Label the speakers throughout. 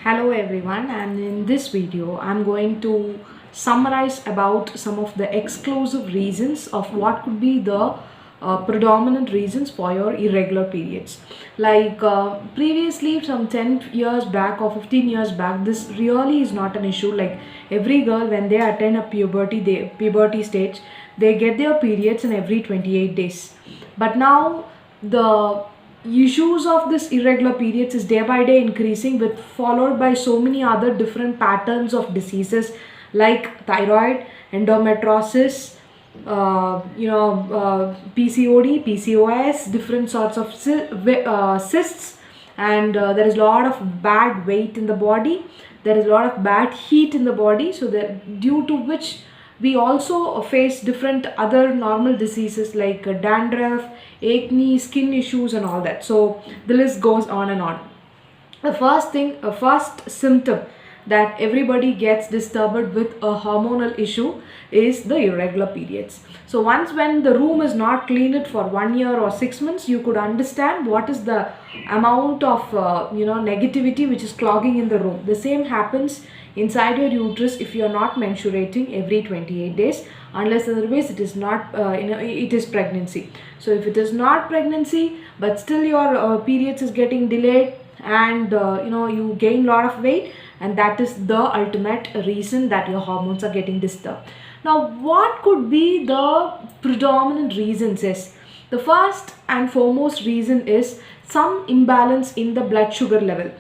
Speaker 1: Hello everyone, and in this video I'm going to summarize about some of the exclusive reasons of what could be the predominant reasons for your irregular periods. Previously, some 10 years back or 15 years back, this really is not an issue. Like every girl, when they attain a puberty stage, they get their periods in every 28 days. But now the issues of this irregular periods is day by day increasing, with followed by so many other different patterns of diseases like thyroid, endometriosis, PCOD, PCOS, different sorts of cysts, and there is a lot of bad weight in the body. There is a lot of bad heat in the body, so that due to which we also face different other normal diseases like dandruff, acne, skin issues, and all that. So the list goes on and on. The first symptom that everybody gets disturbed with a hormonal issue is the irregular periods. So once when the room is not cleaned for 1 year or 6 months, you could understand what is the amount of negativity which is clogging in the room. The same happens inside your uterus if you are not menstruating every 28 days, unless otherwise it is not it is pregnancy. So if it is not pregnancy but still your periods is getting delayed, and you gain a lot of weight, and that is the ultimate reason that your hormones are getting disturbed. Now what could be the predominant reasons is, the first and foremost reason is some imbalance in the blood sugar level.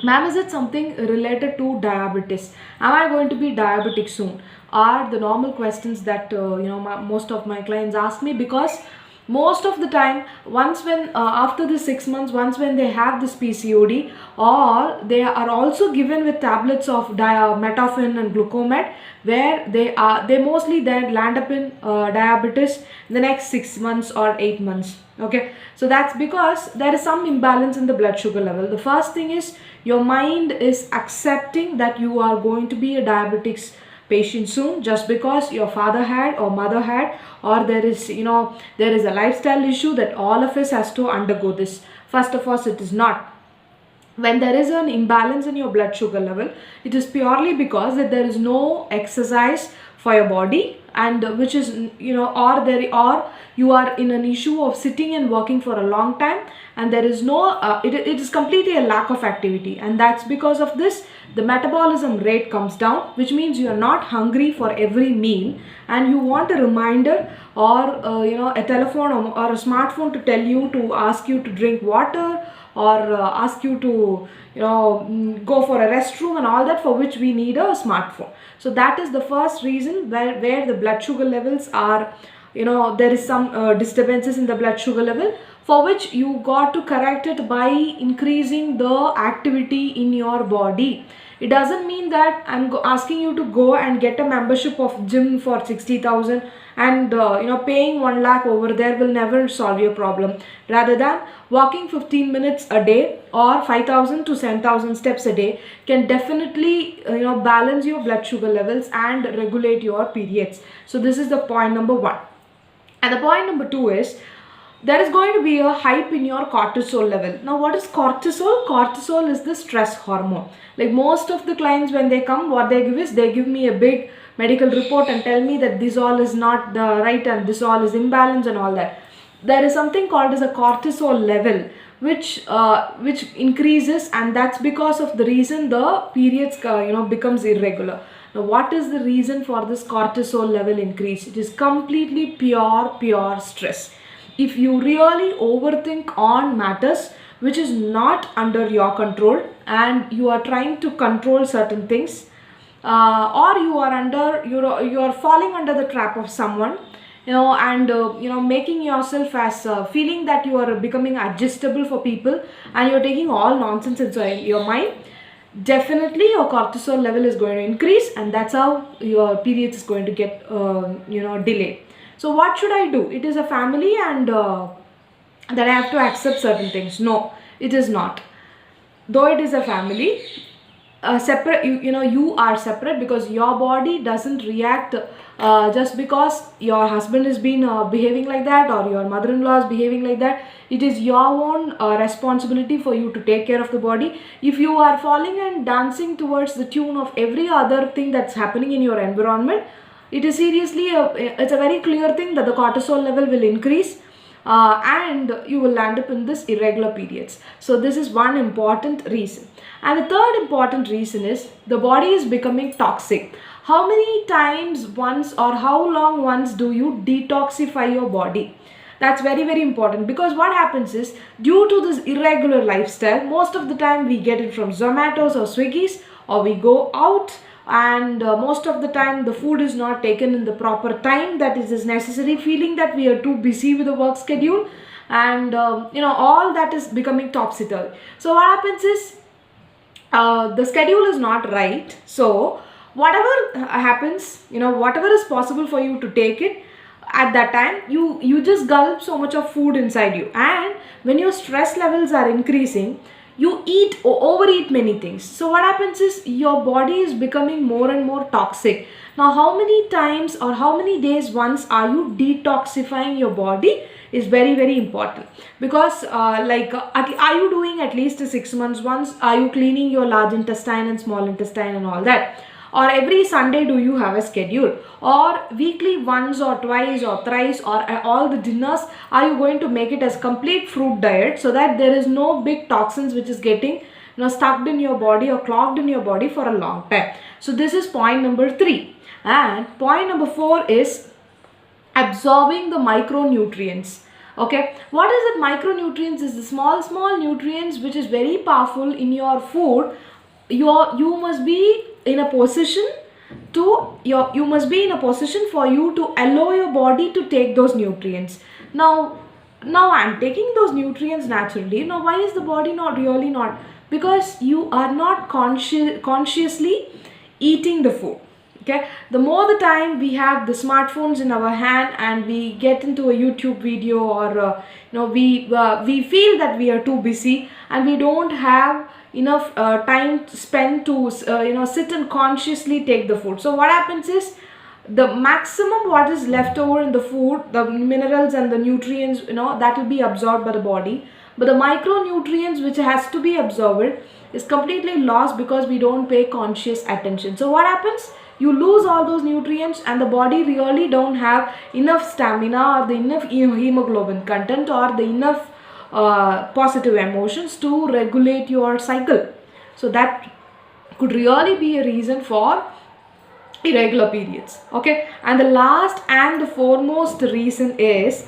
Speaker 1: Ma'am, is it something related to diabetes? Am I going to be diabetic soon? Are the normal questions that most of my clients ask me, because most of the time, once when after the 6 months, once when they have this PCOD, or they are also given with tablets of metformin and glucomet, where they mostly then land up in diabetes in the next 6 months or 8 months. Okay, so that's because there is some imbalance in the blood sugar level. The first thing is, your mind is accepting that you are going to be a diabetic patient soon, just because your father had or mother had, or there is a lifestyle issue that all of us has to undergo this. First of all, it is not. When there is an imbalance in your blood sugar level, it is purely because that there is no exercise for your body, and which is or you are in an issue of sitting and working for a long time, and there is no it is completely a lack of activity, and that's because of this the metabolism rate comes down, which means you are not hungry for every meal, and you want a reminder or a telephone or a smartphone to tell you, to ask you to drink water, or ask you to go for a restroom and all that, for which we need a smartphone. So that is the first reason where the blood sugar levels are, there is some disturbances in the blood sugar level, for which you got to correct it by increasing the activity in your body. It doesn't mean that I'm asking you to go and get a membership of gym for 60,000 and paying 1 lakh over there will never solve your problem. Rather than walking 15 minutes a day or 5,000 to 10,000 steps a day can definitely balance your blood sugar levels and regulate your periods. So this is the point number one. And the point number two is, there is going to be a hype in your cortisol level. Now what is cortisol? Cortisol is the stress hormone. Like most of the clients, when they come, what they give is, they give me a big medical report and tell me that this all is not the right and this all is imbalance and all that. There is something called as a cortisol level which increases, and that's because of the reason the periods becomes irregular. Now what is the reason for this cortisol level increase? It is completely pure stress. If you really overthink on matters which is not under your control, and you are trying to control certain things, or you are falling under the trap of someone, and making yourself as feeling that you are becoming adjustable for people, and you're taking all nonsense inside your mind, definitely your cortisol level is going to increase, and that's how your periods is going to get delayed. So what should I do? It is a family, and that I have to accept certain things. No, it is not. Though it is a family, separate, you are separate, because your body doesn't react just because your husband is been behaving like that, or your mother-in-law is behaving like that. It is your own responsibility for you to take care of the body. If you are falling and dancing towards the tune of every other thing that's happening in your environment, it is seriously it's a very clear thing that the cortisol level will increase, and you will land up in this irregular periods. So this is one important reason. And the third important reason is the body is becoming toxic. How many times once, or how long once do you detoxify your body? That's very, very important, because what happens is, due to this irregular lifestyle, most of the time we get it from Zomatos or Swiggies, or we go out, and most of the time the food is not taken in the proper time that is necessary, feeling that we are too busy with the work schedule, and all that is becoming topsy-turvy. So what happens is, the schedule is not right. So whatever happens, whatever is possible for you to take it at that time, you just gulp so much of food inside you, and when your stress levels are increasing, you overeat many things. So what happens is, your body is becoming more and more toxic. Now, how many times or how many days once are you detoxifying your body is very, very important, because are you doing at least 6 months once? Are you cleaning your large intestine and small intestine and all that? Or every Sunday do you have a schedule? Or weekly once or twice or thrice, or all the dinners, are you going to make it as complete fruit diet, so that there is no big toxins which is getting stuck in your body or clogged in your body for a long time? So this is point number 3. And point number 4 is absorbing the micronutrients. Okay, what is it? Micronutrients is the small nutrients which is very powerful in your food. You must be in a position for you to allow your body to take those nutrients. Now I'm taking those nutrients naturally. Now why is the body not? Because you are not consciously eating the food. Okay, the more the time we have the smartphones in our hand, and we get into a YouTube video, or we feel that we are too busy, and we don't have enough time to spend to sit and consciously take the food. So what happens is, the maximum what is left over in the food, the minerals and the nutrients, that will be absorbed by the body, but the micronutrients which has to be absorbed is completely lost, because we don't pay conscious attention. So what happens? You lose all those nutrients, and the body really don't have enough stamina, or the enough hemoglobin content, or the enough positive emotions to regulate your cycle. So that could really be a reason for irregular periods. Okay, and the last and the foremost reason is,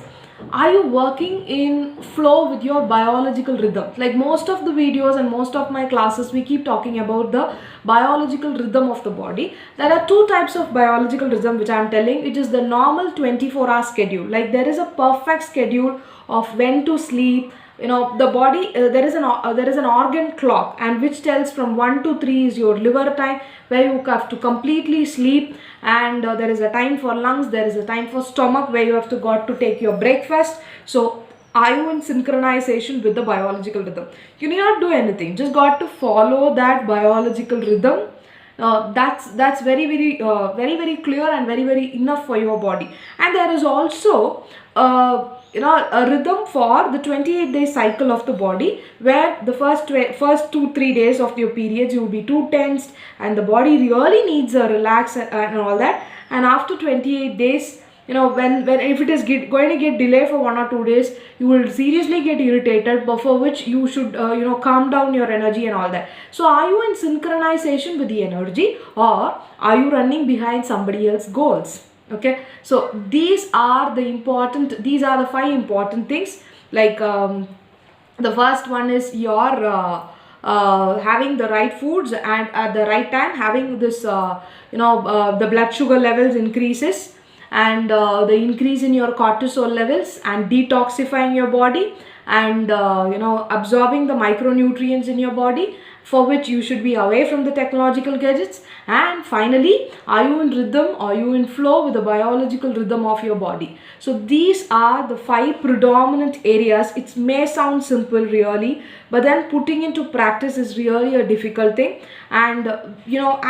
Speaker 1: are you working in flow with your biological rhythm? Like most of the videos and most of my classes, we keep talking about the biological rhythm of the body. There are 2 types of biological rhythm which I am telling. It is the normal 24-hour schedule. Like there is a perfect schedule of when to sleep. The body, there is an organ clock, and which tells from 1 to 3 is your liver time, where you have to completely sleep, and there is a time for lungs, there is a time for stomach, where you have got to take your breakfast. So are you in synchronization with the biological rhythm? You need not do anything, just got to follow that biological rhythm. That's very, very clear, and very, very enough for your body. And there is also a rhythm for the 28-day cycle of the body, where the first 2-3 days of your periods you will be too tensed, and the body really needs a relax and all that. And after 28 days, when if it is going to get delayed for 1 or 2 days, you will seriously get irritated, but for which you should calm down your energy and all that. So are you in synchronization with the energy, or are you running behind somebody else's goals? Okay, so these are the 5 important things. Like the first one is your having the right foods, and at the right time, having this the blood sugar levels increases, and the increase in your cortisol levels, and detoxifying your body, and absorbing the micronutrients in your body. for which you should be away from the technological gadgets. And finally, are you in rhythm? Are you in flow with the biological rhythm of your body? So these are the 5 predominant areas. It may sound simple really, but then putting into practice is really a difficult thing. And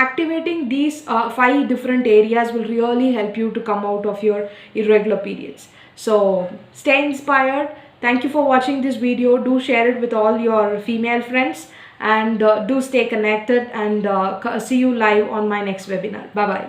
Speaker 1: activating these 5 different areas will really help you to come out of your irregular periods. So stay inspired. Thank you for watching this video. Do share it with all your female friends, and do stay connected, and see you live on my next webinar. Bye bye.